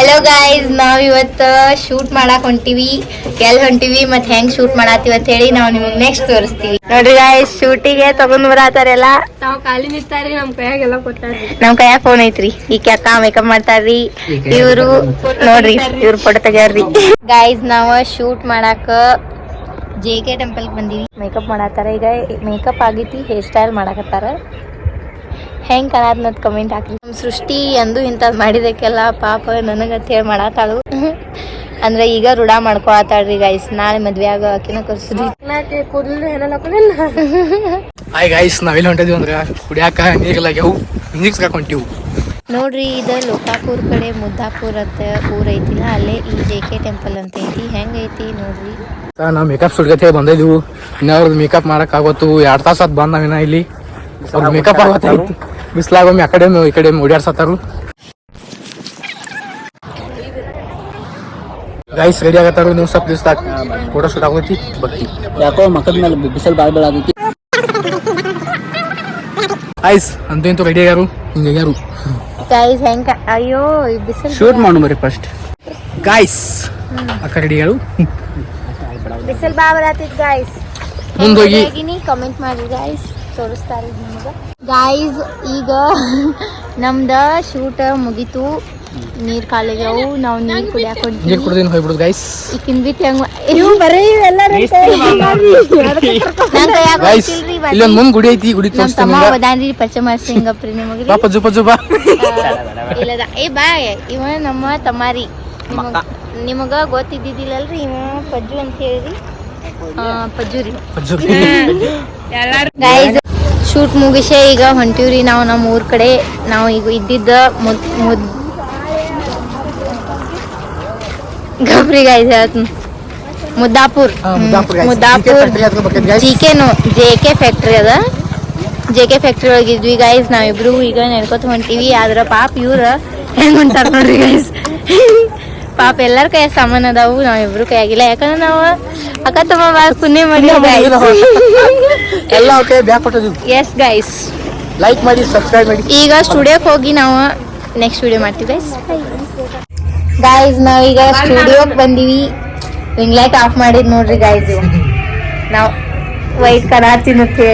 Hello guys, ನಾವ್ ಇವತ್ತು shoot ಮಾಡಕ್ ಹೊಂಟಿವಿ. ಎಲ್ ಹೊಂಟಿವಿ ಮತ್ ಹೆಂಗ್ ಶೂಟ್ ಮಾಡತ್ತೀವಿ ಅಂತ ಹೇಳಿ ನಾವು ನಿಮ್ಗೆ ನೆಕ್ಸ್ಟ್ ತೋರಿಸ್ತೀವಿ. ನೋಡ್ರಿ ಗೈಸ್, ಶೂಟಿಗೆ ತಗೊಂಡ್ ಬರತಾರೆಲ್ಲ. ನಾವ್ ಖಾಲಿ ನಿಂತಾರಿ, ನಮ್ ಕೈಯಾಗೆಲ್ಲ ಕೊಟ್ಟಾರಿ. ನಮ್ ಕೈಯಾಗ ಫೋನ್ ಐತ್ರಿ. ಈಕೆ ಅಕ್ಕ ಮೇಕಪ್ ಮಾಡ್ತಾರ್ರಿ. ಇವ್ರು ನೋಡ್ರಿ, ಇವ್ರು ಫೋಟೋ ತೆಗ್ಯಾರ್ರಿ. ಗೈಸ್, ನಾವ್ ಶೂಟ್ ಮಾಡಾಕ JK ಟೆಂಪಲ್ ಬಂದಿವಿ. ಮೇಕಪ್ ಮಾಡತ್ತಾರ. ಈಗ ಮೇಕಪ್ ಆಗೈತಿ, ಹೇರ್ ಸ್ಟೈಲ್ ಮಾಡಕತ್ತಾರ. ಹೆಂಗ್ ಕಾಣತ್ ಕಮೆಂಟ್ ಹಾಕ್ರಿ. ನಮ್ ಸೃಷ್ಟಿ ಅಂದು ಇಂಥದ್ ಮಾಡಿದಕ್ಕೆಲ್ಲ ಪಾಪ ನನಗಂತ ಹೇಳಿ ಮಾಡತ್ತಾಳು. ಅಂದ್ರೆ ಈಗ ರೂಢ ಮಾಡ್ಕೊಳತಾಳ್ರಿ ಗೈಸ್. ನಾಳೆ ಮದ್ವೆ ಆಗ ಆಕಿನ ಕರ್ಸುದಿ. ಹಾಯ್ ಗೈಸ್, ನಾವೆಲ್ಲ ಹೊಂಟಿದ್ವಿ ಅಂದ್ರೆ ಕುಡಿಯಾಕ ನೀರ್ಲಾಗ್ಯಾವು, ಇಂಜಿಕ್ಸ್ ಹಾಕೊಂಟಿವು. ನೋಡ್ರಿ, ಇದು ಲೋಕಾಪುರ್ ಕಡೆ ಮುದ್ದಾಪುರ್ ಅಂತ ಊರ್ ಐತಿಲ್ಲ, ಅಲ್ಲೇ ಈ JK ಟೆಂಪಲ್ ಅಂತ ಐತಿ. ಹೆಂಗ್ ಐತಿ ನೋಡ್ರಿ. ನಾವ್ ಮೇಕಪ್ ಸುಡ್ಗತೆ ಬಂದಿದ್ವು. ಇನ್ನ ಅವ್ರದ್ದು ಮೇಕಪ್ ಮಾಡಕ್ ಆಗೋತು 2 ತಾಸ ಅದ್ ಬಂದ್ ನಾವಿನ ಇಲ್ಲಿ. ಅವ್ರ ಮೇಕಪ್ ಆಗತ್ತೈತಿ. ಬಿಸ್ಲಾಗೊಮ್ಮೆ ಆ ಕಡೆ ಈ ಕಡೆ ಓಡಾಡ್ಸತ್ತಾರು. Guys ready ಆಗತ್ತಾರು. ನೀವು ಸ್ವಲ್ಪ ದಿವಸ ಫೋಟೋ ಶೂಟ್ ಆಗೋತಿ ಬರ್ತಿ. ಯಾಕೋ ಮಕ್ಕದ ಮೇಲೆ ಬಿಸಿಲು ಬಾಳ್ ಆಗೈತಿ. ಗೈಸ್ ಅಂತೂ ಇಂತೂ ರೆಡಿ ಆಗ್ಯಾರು. ಹಿಂಗ್ಯಾರು ಗೈಸ್ ಹೆಂಗ, ಅಯ್ಯೋ ಬಿಸಿಲು ಶೂಟ್ ಮಾಡು ಮರಿ ಫಸ್ಟ್. ಗೈಸ್ ಅಕ್ಕ ರೆಡಿ ಆಗ್ಯಾರು. ಬಿಸಿಲು ಬಾ ಬರತೈತಿ ಗೈಸ್. ಮುಂದೋಗಿ ಕಮೆಂಟ್ ಮಾಡಿ ಗೈಸ್, ತೋರಿಸ್ತಾರೆ ನಿಮಗ. ಗೈಸ್ ಈಗ ನಮ್ದ ಶೂಟ್ ಮುಗೀತು. ನೀರ್ ಖಾಲಿಗ್ಯಾವು. ನಾವು ನೀರ್ ಕುಡಿಯಾಕ ನೀರ್ ಕುಡ್ದೇನು ಹೋಗ್ಬಿಡುದು ಗೈಸ್. ಈಕಿನ್ ಬಿಟ್ಟು ಹೆಂಗ್ ಇಲ್ಲೊಂದ್ ಮುಂದ್ ಗುಡಿ ಐತಿ. ಗುಡಿ ನಮ್ ತಮ್ಮ ಒದಾನ್ರಿ ಪರಿಚಯ ಮಾಡ್ಸಿ ಹಿಂಗಪ್ರಿ ನಿಮಗ್ರಿ. ಇಲ್ಲದ ಏ ಬಾಯ್, ಇವ ನಮ್ಮ ತಮ್ಮಾರಿ. ನಿಮಗ ಗೊತ್ತಿದ್ದಿದ್ದಿಲ್ಲಲ್ರಿ, ಇವ ಪಜ್ಜು ಅಂತ ಹೇಳಿರಿ. ಪಜ್ಜು ರೀ. ಗೈಸ್ ಶೂಟ್ ಮುಗಿಸೆ ಈಗ ಹೊಂಟಿವ್ರಿ ನಾವು ನಮ್ಮ ಊರ್ ಕಡೆ. ನಾವು ಈಗ ಇದ್ದಿದ್ದ ಗಬ್ರಿ ಗೈಸ್ ಮುದ್ದಾಪುರ್ JK ಫ್ಯಾಕ್ಟ್ರಿ ಅದ. JK ಫ್ಯಾಕ್ಟ್ರಿ ಒಳಗಿದ್ವಿ ಗೈಸ್. ನಾವಿಬ್ರು ಈಗ ನಡ್ಕೊತ ಹೊಂಟಿವಿ. ಆದ್ರ ಪಾಪ ಇವ್ರ ಹೆಂಗ್ ಹೊಂಟಾರ ನೋಡ್ರಿ ಗೈಸ್. ಪಾಪ ಎಲ್ಲಾರ ಕೈ ಸಾಮಾನ್ ಅದಾವು, ನಾವಿಬ್ರು ಕೈಯಾಗಿಲ್ಲ. ಯಾಕಂದ್ರೆ ನಾವು ಅಕ್ಕ ತಮ್ಮ ಪುಣ್ಯ ಮಾಡಿ ಎಸ್ ಗೈಸ್. ಲೈಕ್ ಮಾಡಿ, ಸಬ್ಸ್ಕ್ರೈಬ್ ಮಾಡಿ. ಈಗ ಸ್ಟುಡಿಯೋಕ್ಕೆ ಹೋಗಿ ನಾವು ನೆಕ್ಸ್ಟ್ ವಿಡಿಯೋ ಮಾಡ್ತೀವಿ ಗೈಸ್. ಗೈಸ್ ನಾವೀಗ ಸ್ಟುಡಿಯೋಕ್ಕೆ ಬಂದೀವಿ. ರಿಂಗ್ ಲೈಟ್ ಆಫ್ ಮಾಡಿದ್ ನೋಡ್ರಿ ಗೈಸ್. ನಾವು ವೈಟ್ ಕರಾತಿನಕ್ಕೆ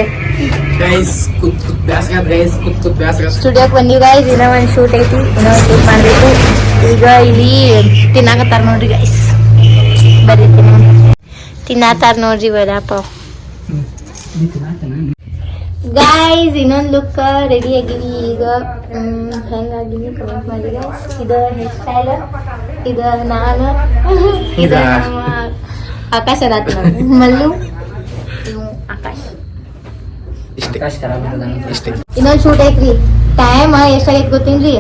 ಸ್ಟುಡಿಯೋಕ್ಕೆ ಬಂದೀವಿ ಗೈಸ್. ಇನ್ನೂ ಒಂದು ಶೂಟ್ ಐತಿ, ಇನ್ನೂ ಒಂದು ಶೂಟ್ ಮಾಡಬೇಕು. ಈಗ ಇಲ್ಲಿ ತಿನ್ನಾಕತ್ತಾರ ನೋಡ್ರಿ ಗೈಸ್. ಬರ್ರಿ ತಿನ್ನಾತಾರ ನೋಡ್ರಿ ವಡಾಪಾವ್. ಗೈಸ್ ಇನ್ನೊಂದು ಲುಕ್ ರೆಡಿ ಆಗಿವಿ. ಈಗ ಹೆಂಗಾಗಿವಿ ಕಮೆಂಟ್ ಮಾಡಿ ಗೈಸ್. ಇದು ಹೇರ್ ಸ್ಟೈಲ್, ಇದು ನಾನು, ಇದು ನಮ್ಮ ಆಕಾಶ ರಾತ್ ಮಲ್ಲು, ಆಕಾಶ್. ಇನ್ನೊಂದು ಶೂಟ್ ಐತ್ರಿ. ಟೈಮ್ ಎಷ್ಟಾಗೈತಿ ಗೊತ್ತೇನ್ರಿ?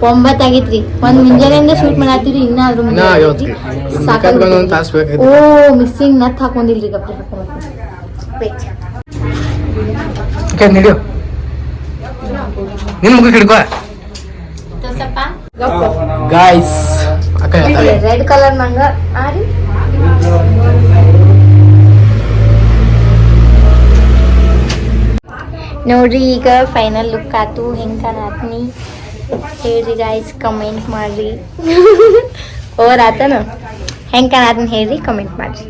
9 ಆಗೈತ್ರಿ. ಒಂದ್ ಮುಂಜಾನೆಯಿಂದ ಶೂಟ್ ಮಾಡತ್ತೀರಿ. ಇನ್ನ ಅದ್ರ ಓ ಮಿಸ್ಸಿಂಗ್ ನತ್ ಹಾಕೊಂಡಿಲ್ರಿ. ಗಪ್ಪ ರೆಡ್ ಕಲರ್ ನಂಗ ಆರಿ. ನೋಡ್ರಿ ಈಗ ಫೈನಲ್ ಲುಕ್ ಆತು. ಹೆಂಗ್ ಕಾಣತ್ನಿ ಹೇಳ್ರಿ ಗೈಸ್, ಕಮೆಂಟ್ ಮಾಡ್ರಿ. ಓವರ್ ಆತನ ಹೆಂಗ್ ಕಾಣತ್ನಿ ಹೇಳ್ರಿ, ಕಮೆಂಟ್ ಮಾಡ್ರಿ.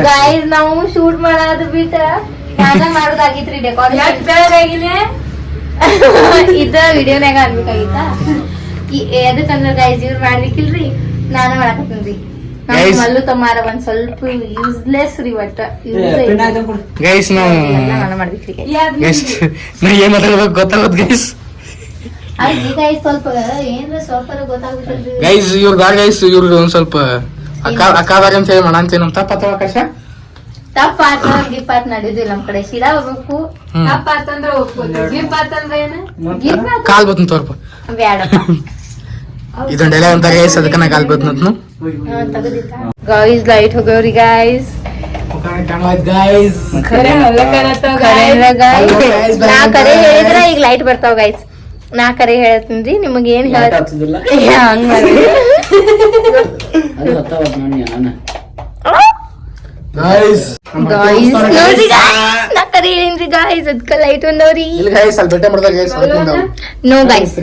ಗೈಸ್ ನಾವು ಶೂಟ್ ಮಾಡೋದು ಬಿಟ್ಟ ಮಾಡೋದಾಗಿತ್ರಿ. ಡೆಕೋರೇಷನ್ ಇದ ವಿಡಿಯೋನಾಗ ಅನ್ಬೇಕಾಗಿತ್ತ. ಎದಕ್ಕಂದ್ರ ಗೈಸ್ ಇವ್ರು ಮಾಡ್ಬೇಕಿಲ್ರಿ, ನಾನು ಮಾಡಕತ್ತೀನ್ರಿ. ಮಲ್ಲು ತಮ್ಮಾರ ಒಂದ್ ಸ್ವಲ್ಪ ಯೂಸ್ಲೆಸ್ ರೀ. ಒಟ್ಟ ಗೈಸ್ ನಾವು ಮಾಡ್ಬೇಕ್ರಿ ಗೊತ್ತಾಗೋದ್ ಗೈಸ್. ಸ್ವಲ್ಪ ಏನ್ರ ಸ್ವಲ್ಪ ಗೊತ್ತಾಗ್ಬೇಕಲ್ರಿ ಗೈಸ್. ಇವ್ರದ್ದು ಒಂದ್ ಸ್ವಲ್ಪ ಅಕ್ಕಾದಾಗ ಅಂತ ಹೇಳಿ ಮಾಡಂತೇನು ತಪ್ಪ ಆಕಾಶ. ತಪ್ಪ ಆತ ಗಿಪ್ಪಾತ್ ನಡೆಯುದಿಲ್ಲ ನಮ್ ಕಡೆ. ಶಿರಾ ಹೋಗ್ಬೇಕು. ತಪ್ಪ ಆತಂದ್ರ ಹೋಗ್ಬೋದು. ಗಿಪ್ ಆತಂದ್ರ ಏನು ಕಾಲ್ ಬರ್ತನ್ ತೋರ್ಪ ಬ್ಯಾಡಪ್ಪ. ಇದೊಂದು ಡೈಲಾಗ್ ಅಂತ ಗೈಸ್, ಅದಕ್ಕ ನಾ ಕಾಲ್ ಬರ್ತನ. ಗೈಸ್ ಲೈಟ್ ಹೋಗವ್ರಿ ಗೈಸ್. ಗೈಸ್ ನಾ ಕರೆ ಹೇಳಿದ್ರ ಈಗ ಲೈಟ್ ಬರ್ತಾವ ಗೈಸ್. ನಾ ಕರೆ ಹೇಳ್ತೀನ್ರಿ, ನಿಮಗ ಏನ್ ಹೇಳ್ತಿಲ್ಲ ಹಂಗ ಗಾಯ್ಸ್ ಗಾಯ್ಸ್ ನೋಡ್ರಿ guys, ನಾ ಕರೆ ಹೇಳಿನ್ರಿ ಗಾಯ್ಸ್ ಅದಕ್ಕ ಲೈಟ್ ಒಂದವ್ರಿ ಇಲ್ಲಿ ಗಾಯ್ಸ್ ಅಲ್ಲಿ ಬೆಟ್ಟ ಮಾಡ್ದಾಗ ಗಾಯ್ಸ್ ನೋ ಗಾಯ್ಸ್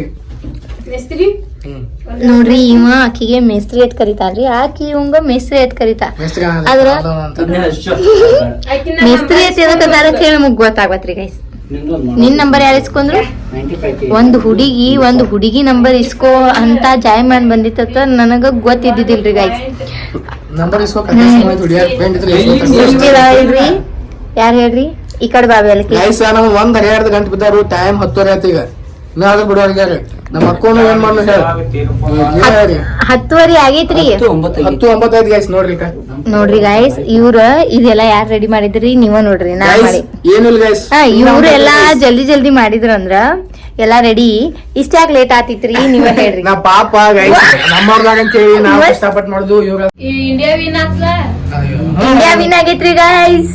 ಮೇಸ್ತ್ರಿ ನೋಡ್ರಿ ಇವ ಆಕಿಗೆ ಮೇಸ್ತ್ರಿ ಎತ್ ಕರಿತಾರ್ರಿ ಆಕಿ ಇವಂಗ ಮೇಸ್ತ್ರಿ ಎತ್ ಕರಿತಾ ಮೇಸ್ತ್ರಿ ಆದ್ರ ಆಕಿನ ಮೇಸ್ತ್ರಿ ಎತ್ ಎದಕ್ಕದಾರ ಹೇಳಿ ನಮಗ್ ಗೊತ್ತಾಗತ್ರಿ ಗೈಸ್ ನಿನ್ ನಂಬರ್ ಯಾರು ಇಸ್ಕೊಂಡ್ರು ಒಂದ್ ಹುಡುಗಿ ನಂಬರ್ ಇಸ್ಕೋ ಅಂತ ಜಾಯಮಾನ್ ಬಂದಿತ್ತ ನನಗ ಗೊತ್ತಿದ್ದಿಲ್ರಿ ಗೈಸ್ ನಂಬರ್ ಇಲ್ರಿ ಯಾರು ಹೇಳ್ರಿ ಈ ಕಡೆ ಬಾಬಿ ಅಲ್ಲಿ ಗೈಸ್ ನಾವು 1:30 ಗಂಟೆ ಬಿದ್ದಾರು ಟೈಮ್ 10:30 ಆಯ್ತು ಈಗ ಇನ್ನ ಅದ್ರ ಬಿಡುವಾಗ ನಮ್ಮ ಅಕ್ಕನು ಏನ್ ಮಾಡ್ಲು ಹೇಳಿ 10:30 ಆಗೈತ್ರಿ 10:09 ಆಯ್ತು ಗೈಸ್ ನೋಡ್ರಿ ಈಗ. ನೋಡ್ರಿ ಗಾಯ್ಸ್ ಇವ್ರ ಇದೆಲ್ಲ ಯಾರ್ ರೆಡಿ ಮಾಡಿದ್ರಿ ನೀವ ನೋಡ್ರಿ ನಾ Guys, ಮಾಡಿ ಏನಿಲ್ಲ ಗೈಸ್ ಇವ್ರು ಎಲ್ಲಾ ಜಲ್ದಿ ಮಾಡಿದ್ರ ಅಂದ್ರ ಎಲ್ಲಾ ರೆಡಿ ಇಷ್ಟ ಯಾಕೆ ಲೇಟ್ ಆತಿತ್ರಿ ನೀವ ಹೇಳ್ರಿ ನಾ ಪಾಪ ಗೈಸ್ ನಮ್ಮವ್ರದಾಗ ಅಂತ ಹೇಳಿ ನಾವು ಕಷ್ಟಪಟ್ಟು ಮಾಡುದು ಇವಾಗ ಈ ಇಂಡಿಯಾ ವಿನ್ ಆತ್ಲ ಇಂಡಿಯಾ ವಿನ್ ಆಗೈತ್ರಿ ಗಾಯ್ಸ್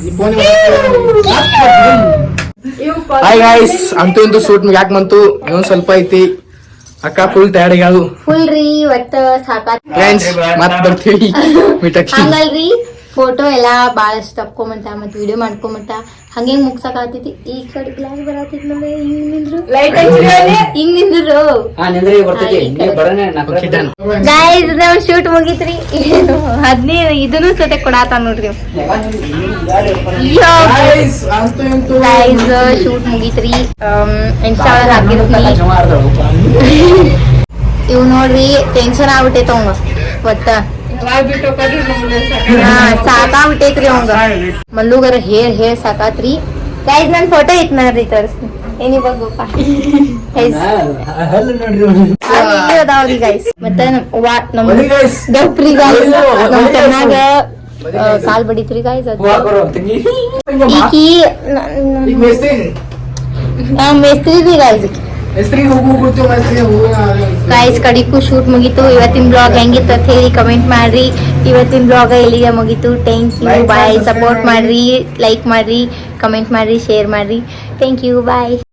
ಹಾಯ್ ಗೈಸ್ ಅಂತೂ ಇಂತೂ ಶೂಟ್ ಯಾಕೆ ಬಂತು ಇನ್ನೊಂದ್ ಸ್ವಲ್ಪ ಐತಿ ಅಕ್ಕ ಫುಲ್ ಟಯರ್ಡ್ ಆಗ್ಯಾಳು ಫುಲ್ ರೀ ಒಟ್ಟ ಸಾಕಾತ್ ಫ್ರೆಂಡ್ಸ್ ಮತ್ ಬರ್ತೀವಿ ಮೀಟಕ್ಕೆ ಹಂಗಲ್ರಿ ಫೋಟೋ ಎಲ್ಲಾ ಬಾಳಷ್ಟು ತಪ್ಕೊಂಬಂತ ಮತ್ ವಿಡಿಯೋ ಮಾಡ್ಕೊಂಬಂತ ಹಂಗೆ ಮುಗ್ಸಕ್ ಆತೈತಿ ಈ ಕಡೆ ಗ್ಲಾಸ್ ಬರತೈತಿ ನೋಡಿ ಹಿಂಗ್ ನಿಂದ್ರು ಲೈಟ್ ಹಚ್ಚಿರಿ ಹಿಂಗ್ ನಿಂದ್ರು ಗೈಸ್ ನಾವ್ ಶೂಟ್ ಮುಗಿತ್ರಿ 15 ಇದನ್ನು ಸತೆ ಕೊಡಾತ ನೋಡ್ರಿ ಗೈಸ್ ಅಂತೂ ಇಂತೂ ಗೈಸ್ ಶೂಟ್ ಮುಗಿತ್ರಿ ಇನ್ಸ್ಟಾ ಒಳಗ ಹಾಕಿರ್ತೀನಿ ಇವ್ ನೋಡ್ರಿ ಟೆನ್ಷನ್ ಆಗ್ಬಿಟ್ಟೈತ ಅವಂಗ ಒಟ್ಟ ಬಿಟ್ಟು ಹೋಗೋದು ನಮ್ಗೆ ಸಾಕಾಗ್ಬಿಟ್ಟೈತ್ರಿ ಅವಂಗ ಮಲ್ಲುಗರ ಹೇಳ್ ಸಾಕಾತ್ರಿ ಗೈಸ್ ನನ್ ಫೋಟೋ ಐತ್ ನೋಡ್ರಿ ತೋರಿಸ್ತೀನಿ ಏನಿ ಬಗ್ಗಪ್ಪ ಅದಾವ್ರಿ ಗೈಸ್ ಮತ್ತೆ ನಮ್ ಗಪ್ರಿ ಗೈಸ್ ನಮ್ ಚೆನ್ನಾಗ ಕಾಲ್ ಬಡಿತ್ರಿ ಗೈಸ್ ಅದ್ ಈಕಿ ಈಗ ಮೇಸ್ತ್ರಿ ಮೇಸ್ತ್ರಿ ರೀ ಗೈಸ್ ಮೇಸ್ತ್ರಿಗೆ ಹೋಗ್ಬಿಡ್ತೀವಿ ಮೇಸ್ತ್ರಿಗೆ ಗೈಸ್ ಕಡಿಗೂ ಶೂಟ್ ಮುಗೀತು ಇವತ್ತಿನ ಬ್ಲಾಗ್ ಹೆಂಗಿತ್ತು ಅಂತ ಹೇಳಿ ಕಮೆಂಟ್ ಮಾಡ್ರಿ ಇವತ್ತಿನ ಬ್ಲಾಗ್ ಇಲ್ಲಿಗೆ ಮುಗೀತು ಥ್ಯಾಂಕ್ ಯು ಬಾಯ್ ಸಪೋರ್ಟ್ ಮಾಡ್ರಿ ಲೈಕ್ ಮಾಡ್ರಿ ಕಮೆಂಟ್ ಮಾಡ್ರಿ ಶೇರ್ ಮಾಡ್ರಿ ಥ್ಯಾಂಕ್ ಯು ಬಾಯ್